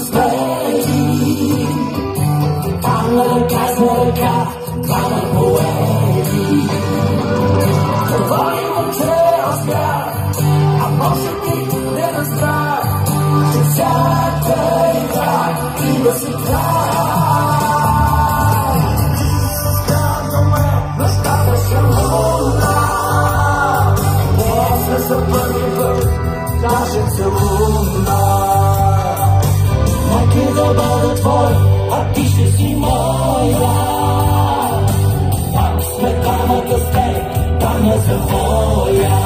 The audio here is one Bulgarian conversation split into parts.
успети. Там на ръка за ръка, двама поети. Говори момче разград, а може би не разбрах, че всяка игра има си край. Нещата са луна, после за първи път даже целуна. Нека да бъда твой, а ти ще си моя. Пак сме двамата с теб, да не завоя.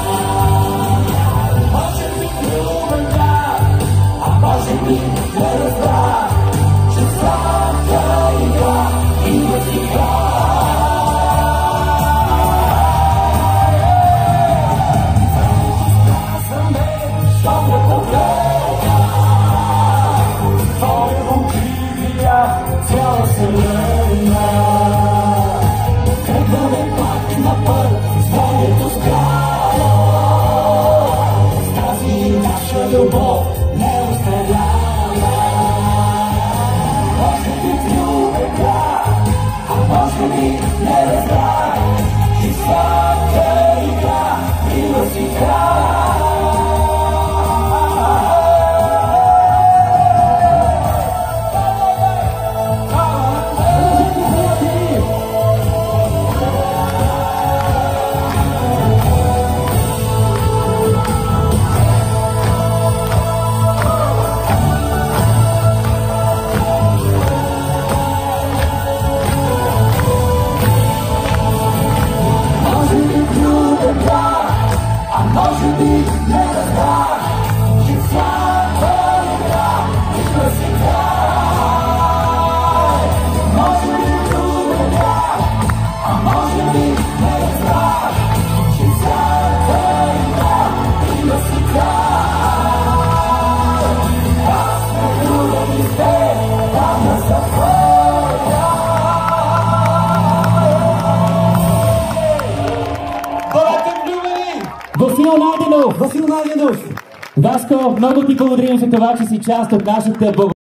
Може би любен да, а може би не разбра, че всяка игра има си край. Цяла вселена тръгваме пак на път с времето с края. С тази наша любов не острелява. Може би влюбен да, а може би не разбра, че всяка игра има си край. Може би не разбрах, че всяка игра има си край. Може би любен да, а може би не разбрах, че всяка игра има си край. Аз сме любени с теб, там на съпоя. Васил Найденов! Васко, много ти благодарим за това, че си част от нашата